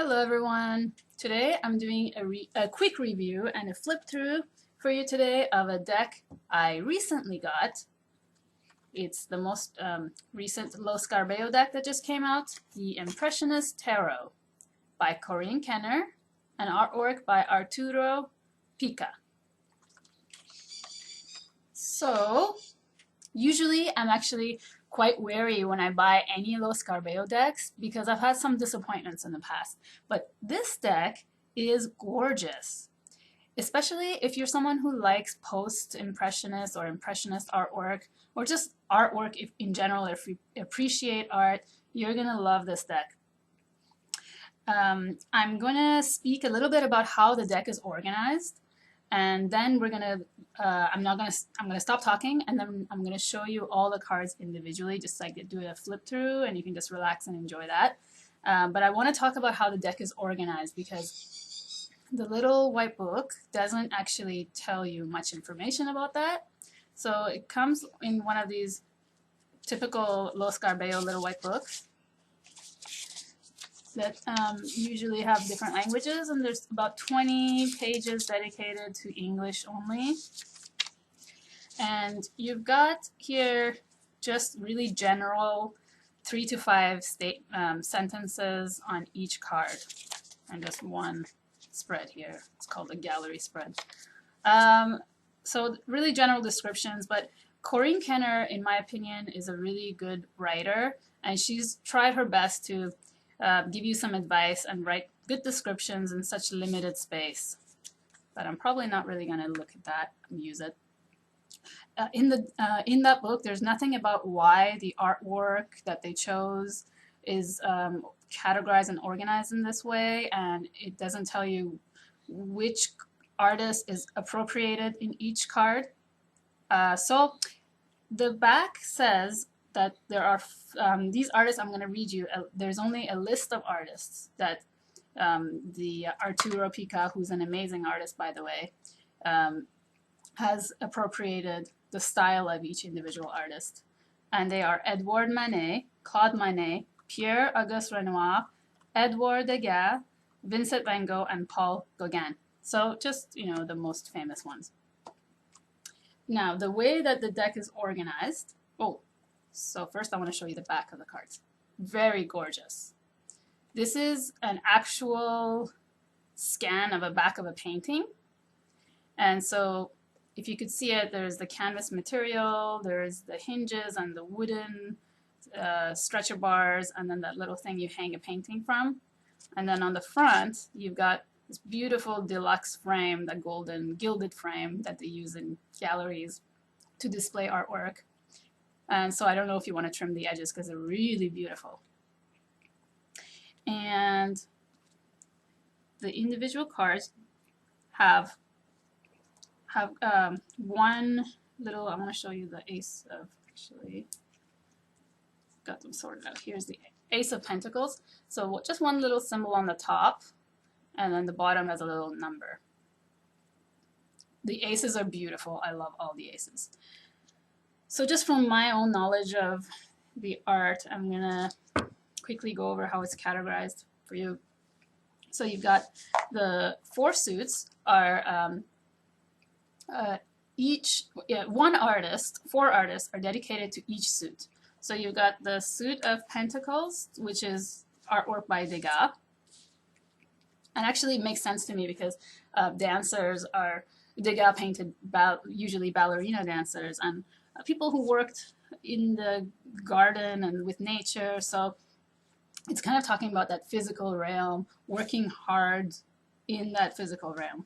Hello everyone! Today I'm doing a quick review and a flip through for you today of a deck I recently got. It's the most recent Los Carbeo deck that just came out, the Impressionist Tarot by Corrine an artwork by Arturo, Picca. So, usually I'm actually quite wary when I buy any Los Carbeo decks because I've had some disappointments in the past. But this deck is gorgeous, especially if you're someone who likes post-impressionist or impressionist artwork, or just artwork in general. If you appreciate art, you're gonna love this deck. I'm gonna speak a little bit about how the deck is organized, and then we're gonna I'm gonna stop talking, and then I'm gonna show you all the cards individually, just like do a flip through, and you can just relax and enjoy that. But I want to talk about how the deck is organized because the little white book doesn't actually tell you much information about that. So it comes in one of these typical Los Carbeo little white books that usually have different languages, and there's about 20 pages dedicated to English only. And you've got here just really general 3 to 5 sentences on each card, and just one spread here. It's called a gallery spread. So really general descriptions, but Corrine Kenner, in my opinion, is a really good writer, and she's tried her best to give you some advice and write good descriptions in such limited space. But I'm probably not really going to look at that and use it. In that book, there's nothing about why the artwork that they chose is categorized and organized in this way, and it doesn't tell you which artist is appropriated in each card. So the back says that there are these artists. I'm going to read you. There's only a list of artists that the Arturo Picca, who's an amazing artist, by the way, has appropriated the style of each individual artist. And they are Edouard Manet, Claude Monet, Pierre-Auguste Renoir, Edouard Degas, Vincent van Gogh, and Paul Gauguin. So just, you know, the most famous ones. Now, the way that the deck is organized, so first I want to show you the back of the cards. Very gorgeous. This is an actual scan of a back of a painting. And so if you could see it, there's the canvas material, there's the hinges and the wooden stretcher bars, and then that little thing you hang a painting from. And then on the front, you've got this beautiful deluxe frame, that golden gilded frame that they use in galleries to display artwork. And so I don't know if you want to trim the edges because they're really beautiful. And the individual cards have one little, I want to show you the Ace of, actually, got them sorted out. Here's the Ace of Pentacles. So just one little symbol on the top, and then the bottom has a little number. The aces are beautiful. I love all the aces. So just from my own knowledge of the art, I'm going to quickly go over how it's categorized for you. So you've got the 4 suits are one artist, 4 artists are dedicated to each suit. So you've got the suit of Pentacles, which is artwork by Degas. And actually it makes sense to me because dancers are, Degas painted usually ballerina dancers and people who worked in the garden and with nature. So it's kind of talking about that physical realm, working hard in that physical realm.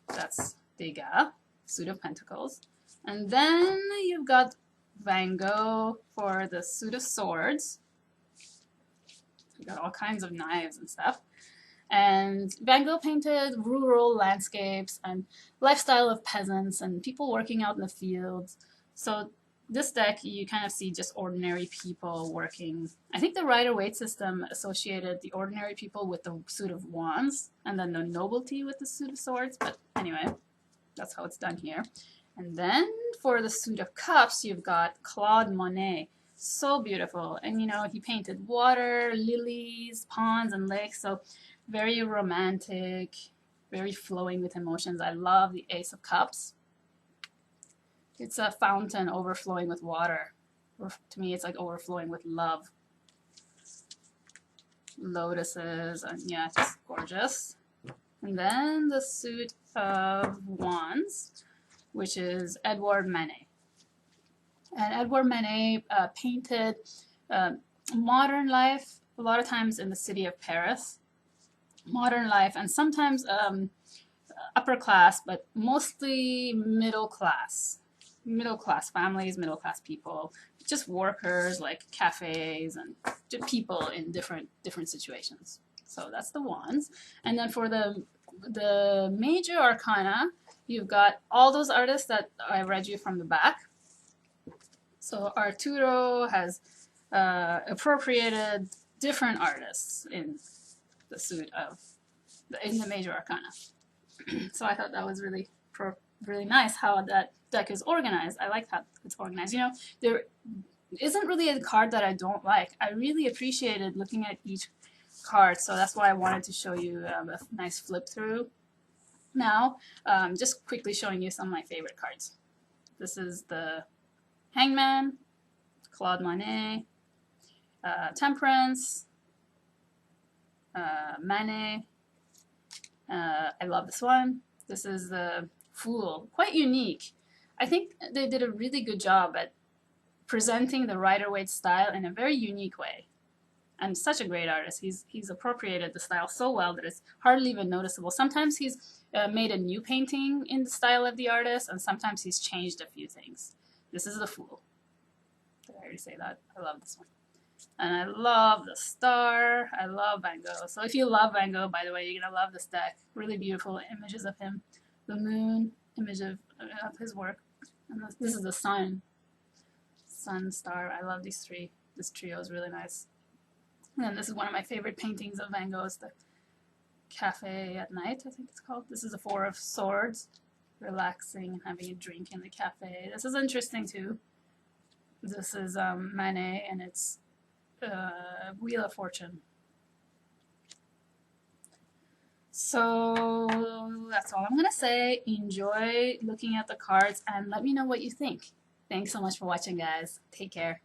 That's Degas, suit of Pentacles. And then you've got Van Gogh for the suit of swords. You've got all kinds of knives and stuff. And Van Gogh painted rural landscapes and lifestyle of peasants and people working out in the fields. So this deck, you kind of see just ordinary people working. I think the Rider-Waite system associated the ordinary people with the suit of wands, and then the nobility with the suit of swords. But anyway, that's how it's done here. And then for the suit of cups, you've got Claude Monet. So beautiful. And you know, he painted water, lilies, ponds, and lakes. So very romantic, very flowing with emotions. I love the Ace of Cups. It's a fountain overflowing with water. To me, it's like overflowing with love. Lotuses, and yeah, just gorgeous. And then the suit of wands, which is Edouard Manet. And Edouard Manet painted modern life, a lot of times in the city of Paris. Modern life, and sometimes upper class, but mostly middle class. Middle class families, middle class people, just workers, like cafes and people in different situations. So that's the wands. And then for the major arcana, you've got all those artists that I read you from the back. So Arturo has appropriated different artists in the suit of in the major arcana. So I thought that was really nice how that deck is organized. I like how it's organized. You know, there isn't really a card that I don't like. I really appreciated looking at each card, so that's why I wanted to show you a nice flip through. Now, just quickly showing you some of my favorite cards. This is the Hangman, Claude Monet, Temperance, Manet. I love this one. This is the Fool. Quite unique. I think they did a really good job at presenting the Rider-Waite style in a very unique way. And such a great artist. He's appropriated the style so well that it's hardly even noticeable. Sometimes he's made a new painting in the style of the artist, and sometimes he's changed a few things. This is the Fool. Did I already say that? I love this one. And I love the star. I love Van Gogh. So if you love Van Gogh, by the way, you're going to love this deck. Really beautiful images of him. The moon, image of his work. And this is the sun. Sun, star. I love these three. This trio is really nice. And then this is one of my favorite paintings of Van Gogh's, the Cafe at Night, I think it's called. This is the Four of Swords. Relaxing and having a drink in the cafe. This is interesting too. This is Manet, and it's Wheel of Fortune. So that's all I'm going to say. Enjoy looking at the cards and let me know what you think. Thanks so much for watching, guys. Take care.